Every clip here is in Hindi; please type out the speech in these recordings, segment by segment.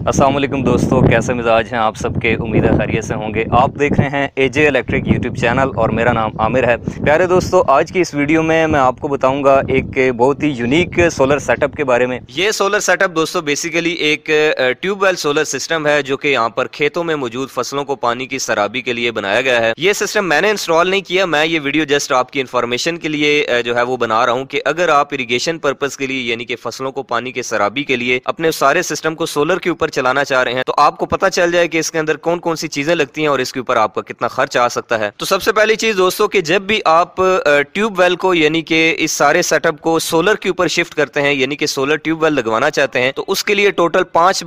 अस्सलाम वालेकुम दोस्तों, कैसे मिजाज हैं आप सबके। उम्मीद है खैरियत से होंगे। आप देख रहे हैं एजे इलेक्ट्रिक यूट्यूब चैनल और मेरा नाम आमिर है। प्यारे दोस्तों, आज की इस वीडियो में मैं आपको बताऊंगा एक बहुत ही यूनिक सोलर सेटअप के बारे में। ये सोलर सेटअप दोस्तों बेसिकली एक ट्यूबवेल सोलर सिस्टम है जो कि यहाँ पर खेतों में मौजूद फसलों को पानी की सराबी के लिए बनाया गया है। ये सिस्टम मैंने इंस्टॉल नहीं किया, मैं ये वीडियो जस्ट आपकी इन्फॉर्मेशन के लिए जो है वो बना रहा हूँ कि अगर आप इरिगेशन पर्पज के लिए यानी कि फसलों को पानी के सराबी के लिए अपने सारे सिस्टम को सोलर के ऊपर चलाना चाह रहे हैं तो आपको पता चल जाए कि इसके अंदर कौन कौन सी चीजें लगती हैं और इसके ऊपर आपका कितना खर्च आ सकता है। तो सबसे पहली चीज दोस्तों कि जब भी आप ट्यूबवेल को यानी कि इस सारे सेटअप को सोलर के ऊपर शिफ्ट करते हैं यानी कि सोलर ट्यूबवेल लगवाना चाहते हैं तो उसके लिए टोटल 5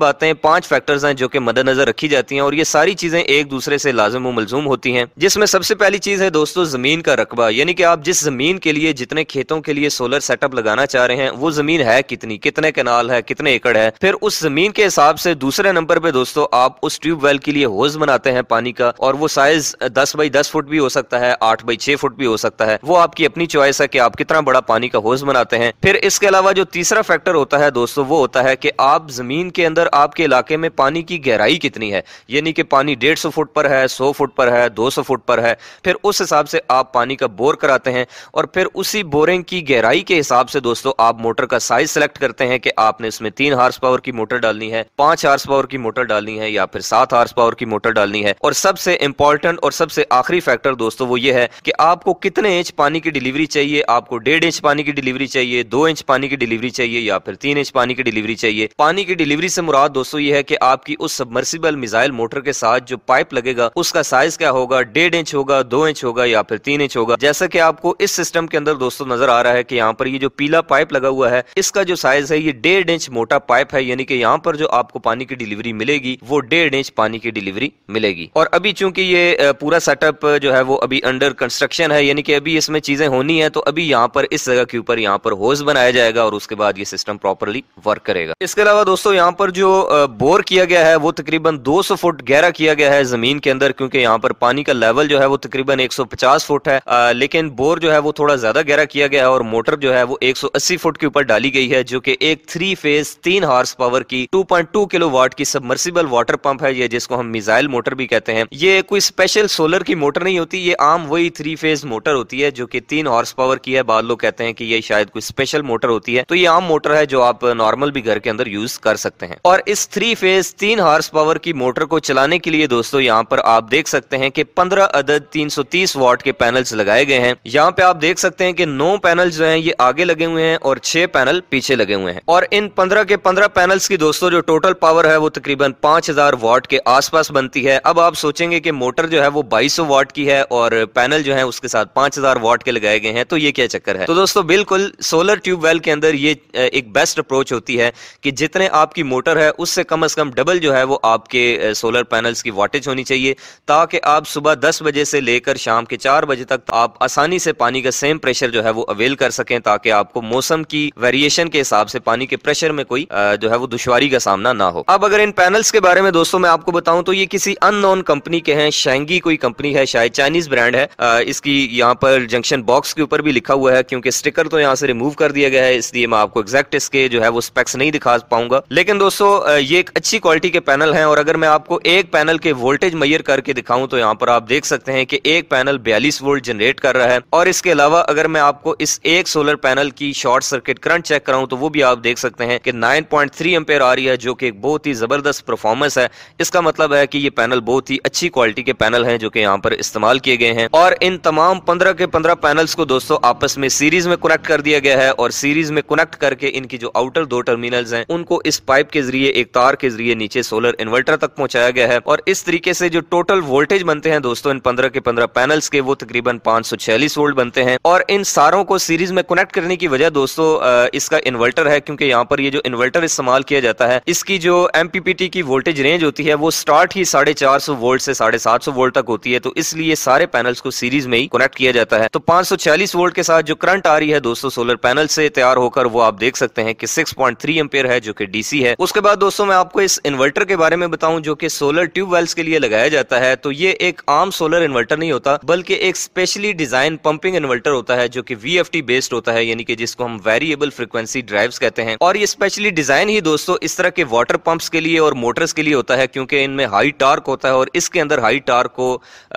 फैक्टर्स हैं जो कि मद्देनजर रखी जाती हैं और ये सारी चीजें एक दूसरे से लाजिम व मलजूम होती हैं। जिसमें सबसे पहली चीज है दोस्तों जमीन का रकबा, यानी कि आप जिस जमीन के लिए जितने खेतों के लिए सोलर सेटअप लगाना चाह रहे हैं वो जमीन है कितनी, कितने कैनाल है, कितने एकड़ है। फिर उस जमीन के हिसाब से दूसरे नंबर पे दोस्तों आप उस ट्यूबवेल के लिए होज बनाते हैं पानी का, और वो साइज 10 बाई 10 फुट भी हो सकता है, 8 बाई 6 फुट भी हो सकता है। वो आपकी अपनी चॉइस है कि आप कितना बड़ा पानी का होज बनाते हैं। फिर इसके अलावा जो तीसरा फैक्टर होता है दोस्तों वो होता है कि आप जमीन के अंदर आपके इलाके में पानी की गहराई कितनी है, यानी कि पानी 150 फुट पर है, 100 फुट पर है, 200 फुट पर है। फिर उस हिसाब से आप पानी का बोर कराते हैं और फिर उसी बोरिंग की गहराई के हिसाब से दोस्तों आप मोटर का साइज सेलेक्ट करते हैं कि आपने इसमें 3 हार्स पावर की मोटर डालनी है, 5 हार्स पावर की मोटर डालनी है या फिर 7 हार्स पावर की मोटर डालनी है। और सबसे इंपॉर्टेंट और सबसे आखिरी फैक्टर दोस्तों वो ये है कि आपको कितने इंच पानी की डिलीवरी चाहिए। आपको 1.5 इंच पानी की डिलीवरी चाहिए, 2 इंच पानी की डिलीवरी चाहिए या फिर 3 इंच पानी की डिलीवरी चाहिए। पानी की डिलीवरी से मुराद दोस्तों ये है कि आपकी उस सबमर्सिबल मिसाइल मोटर के साथ जो पाइप लगेगा उसका साइज क्या होगा, 1.5 इंच होगा, 2 इंच होगा या फिर 3 इंच होगा। जैसा कि आपको इस सिस्टम के अंदर दोस्तों नजर आ रहा है कि यहाँ पर ये जो पीला पाइप लगा हुआ है इसका जो साइज है ये 1.5 इंच मोटा पाइप है, यानी कि यहाँ पर जो आपको पानी की डिलीवरी मिलेगी वो 1.5 इंच पानी की डिलीवरी मिलेगी। और अभी चूंकि ये पूरा सेटअप जो है वो अभी अंडर कंस्ट्रक्शन है, यानी कि अभी इसमें चीजें होनी है, तो अभी यहाँ पर इस जगह के ऊपर यहाँ पर होज बनाया जाएगा और उसके बाद ये सिस्टम प्रॉपरली वर्क करेगा। इसके अलावा दोस्तों यहाँ पर जो बोर किया गया है वो तकरीबन 200 फुट गहरा किया गया है जमीन के अंदर, क्योंकि यहाँ पर पानी का लेवल जो है वो तकरीबन 150 फुट है, लेकिन बोर जो है वो थोड़ा ज्यादा गहरा किया गया है और मोटर जो है वो 180 फुट के ऊपर डाली गई है जो कि एक 3 फेज 3 हार्स पावर की 2.2 किलोवाट की सबमर्सिबल वाटर पंप है, ये जिसको हम मिसाइल मोटर भी कहते हैं। ये कोई स्पेशल सोलर की मोटर नहीं होती, ये आम वही 3 फेज मोटर होती है जो कि 3 हॉर्स पावर की है। बाद लोग कहते हैं कि ये शायद कोई स्पेशल मोटर होती है, तो ये आम मोटर है जो आप नॉर्मल भी घर के अंदर यूज कर सकते हैं। और इस 3 फेज 3 हॉर्स पावर की मोटर को चलाने के लिए दोस्तों यहाँ पर आप देख सकते हैं कि 15 अदद 330 वाट के पैनल्स लगाए गए हैं। यहाँ पे आप देख सकते हैं कि 9 पैनल जो हैं ये आगे लगे हुए हैं और 6 पैनल पीछे लगे हुए हैं। और इन 15 के 15 पैनल्स की दोस्तों जो टोटल पावर है वो तकरीबन 5000 वाट के आसपास बनती है। अब आप सोचेंगे कि मोटर जो है वो 2200 वाट की है और पैनल जो है उसके साथ 5000 वाट के लगाए गए हैं, तो ये क्या चक्कर है। तो दोस्तों बिल्कुल सोलर ट्यूबवेल के अंदर ये एक बेस्ट अप्रोच होती है कि जितने आपकी मोटर है उससे कम से कम डबल जो है वो आपके सोलर पैनल्स की वाटेज होनी चाहिए, ताकि आप सुबह 10 बजे से लेकर शाम के 4 बजे तक आप आसानी से पानी का सेम प्रेशर जो है वो अवेल कर सकें, ताकि आपको मौसम की वेरिएशन के हिसाब से पानी के प्रेशर में कोई जो है वो दुश्वारी का सामना ना हो। अब अगर इन पैनल्स के बारे में दोस्तों मैं आपको बताऊं तो ये किसी अननोन कंपनी के हैं, शैंगी कोई कंपनी है, शायद चाइनीज ब्रांड है। इसकी यहाँ पर जंक्शन बॉक्स के ऊपर भी लिखा हुआ है, क्योंकि स्टिकर तो यहाँ से रिमूव कर दिया गया है इसलिए मैं आपको एग्जैक्ट इसके जो है वो स्पेक्स नहीं दिखा पाऊंगा। लेकिन दोस्तों ये एक अच्छी क्वालिटी के पैनल हैं और अगर मैं आपको एक पैनल के वोल्टेज मेजर करके दिखाऊं तो यहाँ पर आप देख सकते हैं कि एक पैनल 42 वोल्ट जनरेट कर रहा है। और इसके अलावा अगर मैं आपको इस एक सोलर पैनल की शॉर्ट सर्किट करंट चेक कराऊं तो वो भी आप देख सकते हैं कि 9.3 एम्पेयर आ रही है, जो कि एक बहुत ही जबरदस्त परफॉर्मेंस है। इसका मतलब है कि ये पैनल बहुत ही अच्छी क्वालिटी के पैनल हैं जो कि यहाँ पर इस्तेमाल किए गए हैं। और इन तमाम 15 के 15 पैनल्स को दोस्तों आपस में सीरीज में कनेक्ट कर दिया गया है और सीरीज में कनेक्ट करके इनकी जो आउटर 2 टर्मिनल्स हैं उनको इस पाइप के जरिए एक तार के जरिए नीचे सोलर इन्वर्टर तक पहुंचाया गया है। और इस तरीके से जो टोटल वोल्टेज बनते हैं दोस्तों इन 15 के 15 पैनल्स के वो तकरीबन 546 वोल्ट बनते हैं। और इन सारों को सीरीज में कनेक्ट करने की वजह दोस्तों इसका इन्वर्टर है, क्योंकि यहाँ पर ये जो इन्वर्टर इस्तेमाल किया जाता है इसकी जो एमपीपीटी की वोल्टेज रेंज होती है वो स्टार्ट ही 450 वोल्ट से 750 वोल्ट तक होती है, तो इसलिए सारे पैनल्स को सीरीज में ही कनेक्ट किया जाता है। तो 546 वोल्ट के साथ जो करंट आ रही है दोस्तों सोलर पैनल से तैयार होकर वो आप देख सकते हैं कि 6.3 एम्पेयर है जो कि डीसी है। उसके बाद दोस्तों मैं आपको इस इन्वर्टर के बारे में बताऊं जो कि सोलर ट्यूबवेल्स के लिए लगाया जाता है। तो ये एक आम सोलर इन्वर्टर नहीं होता बल्कि एक स्पेशली डिजाइन पंपिंग इन्वर्टर होता है जो कि VFD बेस्ड होता है, यानी कि जिसको हम वेरिएबल फ्रीक्वेंसी ड्राइव्स कहते हैं। और ये स्पेशली डिजाइन ही दोस्तों इस तरह के वाटर पंप्स के लिए और मोटर्स के लिए होता है, क्योंकि इनमें हाई टार्क होता है और इसके अंदर हाई टार्क को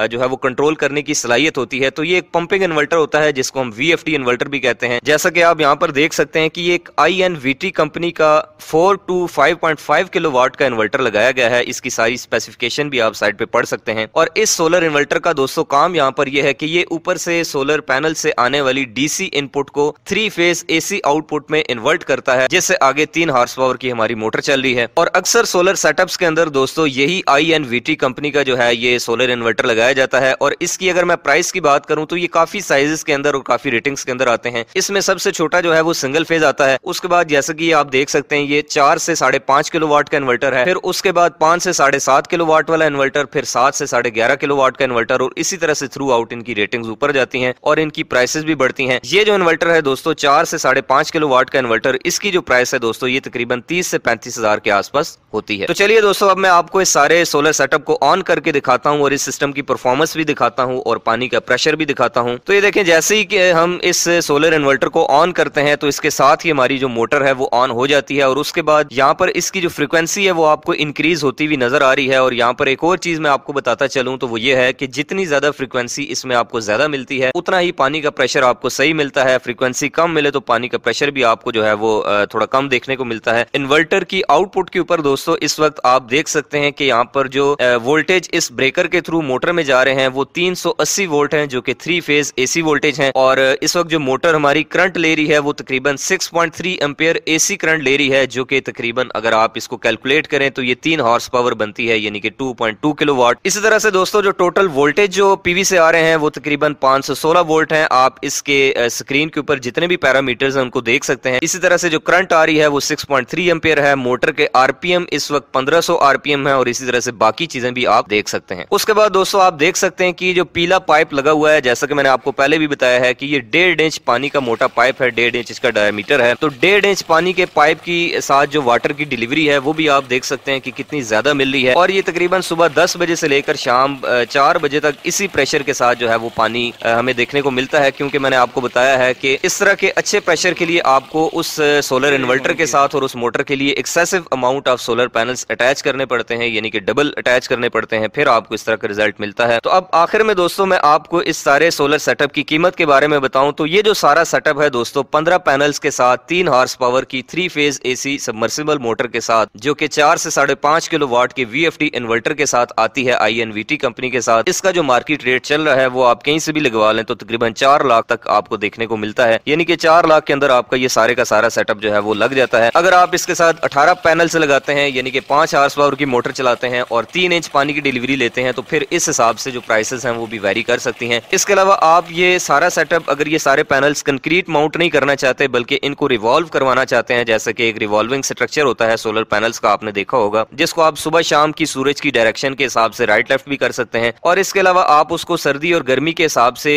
जो है वो कंट्रोल करने की सलाहियत होती है। तो ये एक पंपिंग इन्वर्टर होता है जिसको हम VFD इन्वर्टर भी कहते हैं। जैसा कि आप यहाँ पर देख सकते हैं कि ये एक INVT कंपनी का 4 to 5.5 किलोवाट का इन्वर्टर लगाया गया है। इसकी सारी स्पेसिफिकेशन भी आप साइड पे पढ़ सकते हैं। और इस सोलर इन्वर्टर का दोस्तों काम यहाँ पर यह है कि ये ऊपर से सोलर पैनल से आने वाली DC इनपुट को 3 फेज AC आउटपुट में इन्वर्ट करता है, जिससे आगे 3 हॉर्स पावर की हमारी मोटर चल रही है। और अक्सर सोलर सेटअप्स के अंदर दोस्तों यही INVT कंपनी का जो है ये सोलर इन्वर्टर लगाया जाता है। और इसकी अगर मैं प्राइस की बात करूं तो ये काफी साइजेस के अंदर और काफी रेटिंग्स के अंदर आते हैं। इसमें सबसे छोटा जो है वो सिंगल फेज आता है। उसके बाद जैसे कि आप देख सकते हैं ये 4 से 5.5 किलोवाट का इन्वर्टर है। फिर उसके बाद 5 से 7.5 किलोवाट वाला इन्वर्टर, फिर 7 से 11.5 किलोवाट का इन्वर्टर, और इसी तरह से थ्रू आउट इनकी रेटिंग्स ऊपर जाती हैं और इनकी प्राइसेस भी बढ़ती हैं। ये जो इन्वर्टर है दोस्तों 4 से 5.5 किलोवाट का इन्वर्टर, इसकी जो प्राइस है दोस्तों ये तकरीबन 30 से 35 हजार के आसपास होती है। तो चलिए दोस्तों अब मैं आपको इस सारे सोलर सेटअप को ऑन करके दिखाता हूं और इस सिस्टम की परफॉर्मेंस भी दिखाता हूं और पानी का प्रेशर भी दिखाता हूं। तो ये देखें, जैसे ही कि हम इस सोलर इन्वर्टर को ऑन करते हैं तो इसके साथ ही हमारी जो मोटर है वो ऑन हो जाती है। और उसके बाद यहाँ पर इसकी जो फ्रीक्वेंसी है वो आपको इंक्रीज होती हुई नजर आ रही है। और यहाँ पर एक और चीज मैं आपको बताता चलूं तो वो ये है कि जितनी ज्यादा फ्रीक्वेंसी इसमें आपको ज्यादा मिलती है उतना ही पानी का प्रेशर आपको सही मिलता है। फ्रीक्वेंसी कम मिले तो पानी का प्रेशर भी आपको जो है वो थोड़ा कम देखने को मिलता है। इन्वर्टर की आउटपुट के ऊपर दोस्तों इस वक्त आप देख सकते हैं कि यहाँ पर जो वोल्टेज इस ब्रेकर के थ्रू मोटर में जा रहे हैं वो 380 वोल्ट हैं, जो कि 3 फेज AC वोल्टेज हैं। और इस वक्त जो मोटर हमारी करंट ले रही है वो तकरीबन 6.3 एम्पियर AC करंट ले रही है, जो कि तकरीबन अगर आप इसको कैलकुलेट करें तो ये 3 हॉर्स पावर बनती है, यानी कि 2.2 किलोवाट। इसी तरह से दोस्तों जो टोटल वोल्टेज जो PV से आ रहे हैं वो तकरीबन 516 वोल्ट हैं। आप इसके स्क्रीन के ऊपर जितने भी पैरामीटर्स हैं उनको देख सकते हैं। इसी तरह से जो करंट आ रही है वो 6.3 एम्पियर है। मोटर के RPM इस वक्त 1500 RPM है और इसी तरह से बाकी चीजें भी आप देख सकते हैं। उसके बाद दोस्तों आप देख सकते हैं कि जो पीला पाइप लगा हुआ है, जैसा कि मैंने आपको पहले भी बताया है कि ये 1.5 इंच पानी का मोटा पाइप है, 1.5 इंच इसका डायमीटर है। तो 1.5 इंच पानी के पाइप की साथ जो वाटर की डिलीवरी है वो भी आप देख सकते हैं कि कितनी ज्यादा मिल रही है। और ये तकरीबन सुबह 10 बजे से लेकर शाम 4 बजे तक इसी प्रेशर के साथ जो है वो पानी हमें देखने को मिलता है, क्योंकि मैंने आपको बताया है कि इस तरह के अच्छे प्रेशर के लिए आपको उस सोलर इन्वर्टर के साथ और उस मोटर के लिए excessive amount of solar panels attach करने पड़ते हैं, यानी कि डबल अटैच करने पड़ते हैं, फिर आपको इस तरह का रिजल्ट मिलता है। तो अब आखिर में दोस्तों मैं आपको इस सारे सोलर सेटअप की कीमत के बारे में बताऊं तो ये जो सारा सेटअप है दोस्तों 15 पैनल्स के साथ 3 हॉर्स पावर की 3 फेज AC सबमर्सिबल मोटर के साथ, जो कि 4 से 5.5 किलोवाट की VFD इन्वर्टर के साथ आती है INVT कंपनी के साथ। इसका जो मार्केट रेट चल रहा है वो आप कहीं से भी लगवा लें तो तकरीबन 4 लाख तक आपको देखने को मिलता है, यानी कि 4 लाख के अंदर आपका ये सारे का सारा सेटअप जो है वो लग जाता है। अगर आप इसके साथ 18 पैनल से लगाते हैं, यानी कि 5 हॉर्स पावर की मोटर चलाते हैं और 3 इंच पानी की डिलीवरी लेते हैं, तो फिर इस हिसाब से जो प्राइसेस हैं वो भी वेरी कर सकती हैं। इसके अलावा आप ये सारा सेटअप अगर ये सारे पैनल्स कंक्रीट माउंट नहीं करना चाहते बल्कि इनको रिवॉल्व करवाना चाहते हैं, जैसे कि एक रिवॉल्विंग स्ट्रक्चर होता है सोलर पैनल्स का, आपने देखा होगा, जिसको आप सुबह शाम की सूरज की डायरेक्शन के हिसाब से राइट लेफ्ट भी कर सकते हैं। और इसके अलावा आप उसको सर्दी और गर्मी के हिसाब से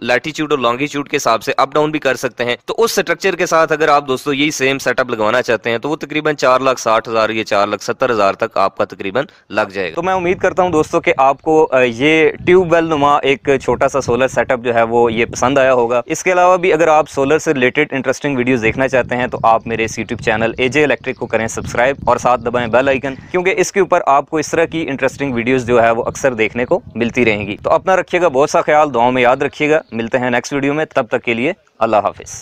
लैटीट्यूड और लॉन्गिट्यूड के हिसाब से अप डाउन भी कर सकते हैं। तो उस स्ट्रक्चर के साथ अगर आप दोस्तों यही सेम सेटअप लगवाना चाहते हैं तो वो तकरीबन 4,60,000 या 4,70,000 तक आपका तकरीबन लग जाएगा। तो मैं उम्मीद करता हूं दोस्तों कि आपको ये ट्यूबवेल नुमा एक छोटा सा सोलर सेटअप जो है वो ये पसंद आया होगा। इसके अलावा भी अगर आप सोलर से रिलेटेड इंटरेस्टिंग वीडियोस देखना चाहते हैं तो आप मेरे इस यूट्यूब चैनल AJ इलेक्ट्रिक को करें सब्सक्राइब और साथ दबाएं बेल आइकन, क्योंकि इसके ऊपर आपको इस तरह की इंटरेस्टिंग वीडियोस जो है वो अक्सर देखने को मिलती रहेंगी। तो अपना रखिएगा बहुत सा ख्याल, दुआओं में याद रखिएगा। मिलते हैं नेक्स्ट वीडियो में, तब तक के लिए अल्लाह हाफिज।